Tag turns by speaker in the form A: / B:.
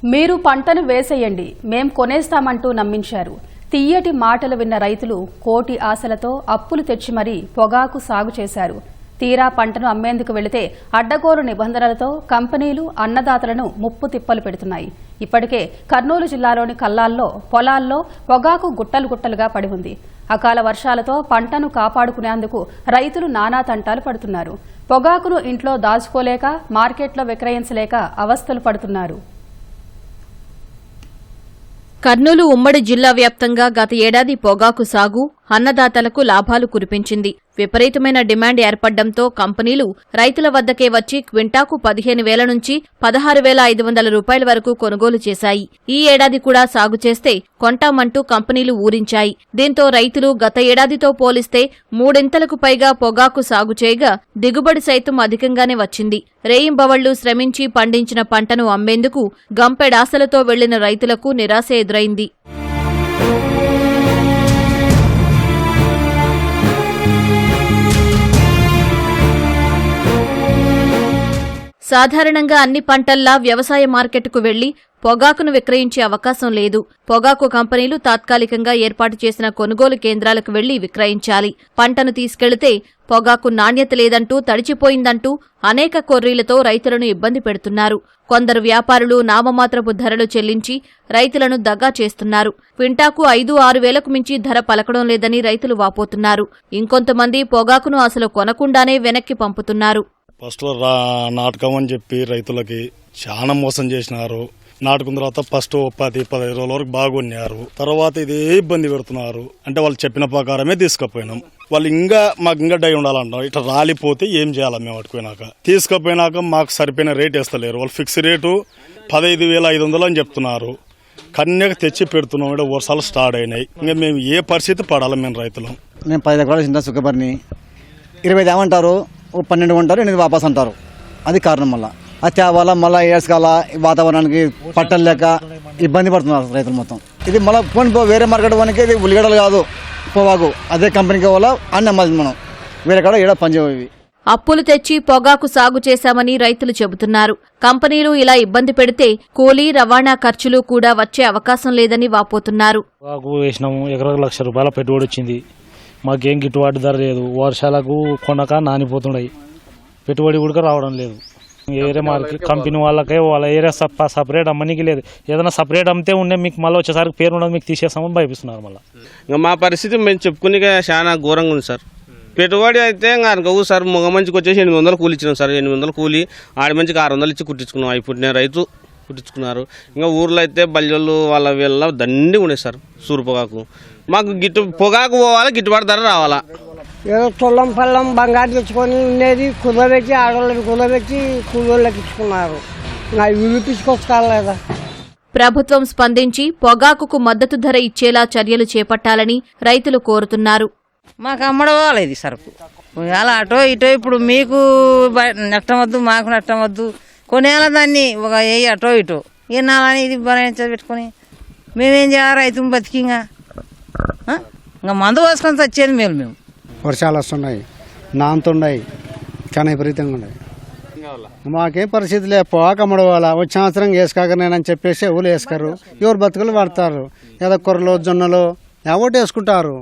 A: మీరు పంటను వేసేయండి, మేం కొనేస్తామంటూ నమ్మించారు. తీయటి మాటలు విన్న రైతులు కోటి ఆశలతో అప్పులు తెచ్చి మరీ పొగాకు సాగు చేశారు. తీరా పంటను అమ్మేందుకు వెళితే అడ్డగోలు నిబంధనలతో కంపెనీలు అన్నదాతలను ముప్పు తిప్పలు పెడుతున్నాయి. ఇప్పటికే కర్నూలు జిల్లాలోని కల్లాల్లో పొలాల్లో పొగాకు గుట్టలు గుట్టలుగా పడి ఉంది. అకాల వర్షాలతో పంటను కాపాడుకునేందుకు రైతులు నానా తంటాలు పడుతున్నారు. పొగాకును ఇంట్లో దాచుకోలేక మార్కెట్లో విక్రయించలేక అవస్థలు పడుతున్నారు.
B: కర్నూలు ఉమ్మడి జిల్లా వ్యాప్తంగా గత ఏడాది పొగాకు సాగు అన్నదాతలకు లాభాలు కురిపించింది. విపరీతమైన డిమాండ్ ఏర్పడ్డంతో కంపెనీలు రైతుల వద్దకే వచ్చి క్వింటాకు 15,000 నుంచి 16,500 రూపాయల వరకు కొనుగోలు చేశాయి. ఈ ఏడాది కూడా సాగు చేస్తే కొంటామంటూ కంపెనీలు ఊరించాయి. దీంతో రైతులు గత ఏడాదితో పోలిస్తే మూడింతలకు పైగా పొగాకు సాగు చేయగా దిగుబడి సైతం అధికంగానే వచ్చింది. రేయింబవళ్లు శ్రమించి పండించిన పంటను అమ్మేందుకు గంపెడాశలతో వెళ్లిన రైతులకు నిరాశ ఎదురైంది. సాధారణంగా అన్ని పంటల్లా వ్యవసాయ మార్కెట్కు వెళ్లి పొగాకును విక్రయించే అవకాశం లేదు. పొగాకు కంపెనీలు తాత్కాలికంగా ఏర్పాటు చేసిన కొనుగోలు కేంద్రాలకు వెళ్లి విక్రయించాలి. పంటను తీసుకెళితే పొగాకు నాణ్యత లేదంటూ తడిచిపోయిందంటూ అనేక కొర్రీలతో రైతులను ఇబ్బంది పెడుతున్నారు. కొందరు వ్యాపారులు నామమాత్రపు ధరలు చెల్లించి రైతులను దగా చేస్తున్నారు. క్వింటాకు 5-6 వేలకు మించి ధర పలకడం లేదని రైతులు వాపోతున్నారు. ఇంకొంతమంది పొగాకును అసలు కొనకుండానే వెనక్కి పంపుతున్నారు.
C: ఫస్ట్ నాటకం అని చెప్పి రైతులకి చాలా మోసం చేసినారు. నాటుకున్న తర్వాత ఫస్ట్ 10-15 రోజుల వరకు బాగున్నారు. తర్వాత ఇదే ఇబ్బంది పెడుతున్నారు. అంటే వాళ్ళు చెప్పిన ప్రకారమే తీసుకుపోయినాం. వాళ్ళు మాకు ఇంకా డై ఉండాలంటాం. ఇట్లా రాలిపోతే ఏం చేయాలి? మేము పట్టుకుపోయినాక తీసుకుపోయినాక మాకు సరిపోయిన రేట్ వేస్తలేరు. వాళ్ళు ఫిక్స్ రేటు 15,500 అని చెప్తున్నారు. కన్యకు తెచ్చి పెడుతున్నాం. ఇక్కడ వర్షాలు స్టార్ట్ అయినాయి. ఇంకా మేము ఏ పరిస్థితి పడాలి? మేము రైతులు.
D: నేను 10 ఎకరాలు చింత సుఖపరిని 20 ఏమంటారు, 12 అంటారు, 8 వాపస్ అంటారు. అది కారణం. మళ్ళీ అది తేవాలా, మళ్ళీ ఏడ్చుకోవాల, వాతావరణానికి పట్టలు లేక ఇబ్బంది పడుతున్నారు రైతులు మొత్తం. ఇది మళ్ళీ పోనీ వేరే మార్కెట్ పోనీకి ఇది ఉల్లిగడ్డలు కాదు పొగాకు, అదే కంపెనీకి పోవాలా అని నమ్మాలి మనం. వేరే కాడ ఏడా పనిచేయవి.
B: అప్పులు తెచ్చి పొగాకు సాగు చేశామని రైతులు చెబుతున్నారు. కంపెనీలు ఇలా ఇబ్బంది పెడితే కూలీ రవాణా ఖర్చులు కూడా వచ్చే అవకాశం లేదని వాపోతున్నారు.
E: పొగాకు వేసినాము, ఎకరాకు ₹1,00,000 పెట్టుబడి వచ్చింది. మాకేం గిట్టుబాటు ధర లేదు. వర్షాలకు కొనక నానిపోతున్నాయి. పెట్టుబడి కూడా రావడం లేదు. ఏరే మార్కెట్ కంపెనీ వాళ్ళకే వాళ్ళ ఏరియా సపరేట్ అమ్మనికి లేదు. ఏదైనా సపరేట్ అమ్మితే ఉండే మీకు మళ్ళీ వచ్చేసరికి పేరు ఉండదు, మీకు తీసేస్తామని భయపిస్తున్నారు. మళ్ళీ
F: ఇంకా మా పరిస్థితి మేము చెప్పుకుని చాలా ఘోరంగా ఉంది సార్. పెట్టుబడి అయితే ఇంకా సార్ మొగ మంచికి వచ్చేసి 800 కూలి ఇచ్చినాం సార్. 800 కూలి ఆడి మంచికి 600 ఇచ్చి కుట్టించుకున్నాం. అవి పుట్టిన రైతు కుట్టించుకున్నారు. ఇంకా ఊర్లో అయితే బల్యోళ్ళు వాళ్ళ వీళ్ళ దండి ఉన్నాయి సార్. సూరు పొగాకు మాకు పొగాకు పోవాలా, గిట్టుబాటు ధర రావాలా.
G: ఏదో తొల్లం పల్లం బంగారు తెచ్చుకొని ఉండేది కుదబెట్టి ఆడవాళ్ళకి కుదబెట్టి కూలోళ్ళకి ఇచ్చుకున్నారు. అవి వినిపించుకోవచ్చుకోలేదా?
B: ప్రభుత్వం స్పందించి పొగాకుకు మద్దతు ధర ఇచ్చేలా చర్యలు చేపట్టాలని రైతులు కోరుతున్నారు.
H: మాకు అమ్మడవాలి ఇది సరుకు. అలా అటో ఇటో ఇప్పుడు మీకు నష్టం వద్దు, మాకు నష్టం వద్దు. కొనేలా దాన్ని ఒక అటో ఇటో ఏనాలని ఇది పెట్టుకొని మేమేం చేయాలి? రైతు బతికింగా ఇంకా మందు పోసుకొని వచ్చేది మేలు. మేము
I: వర్షాలు వస్తున్నాయి, నాంతున్నాయి, చాలా విపరీతంగా ఉన్నాయి. మాకేం పరిస్థితి లేదు. పొగాకు అమ్మడవాలా వచ్చే సంవత్సరం వేసుకోకనేనని చెప్పేసి ఎవరు వేసుకోరు. ఎవరు బతుకులు పడతారు. ఏదో కొర్రలు జొన్నలు ఎవటి వేసుకుంటారు.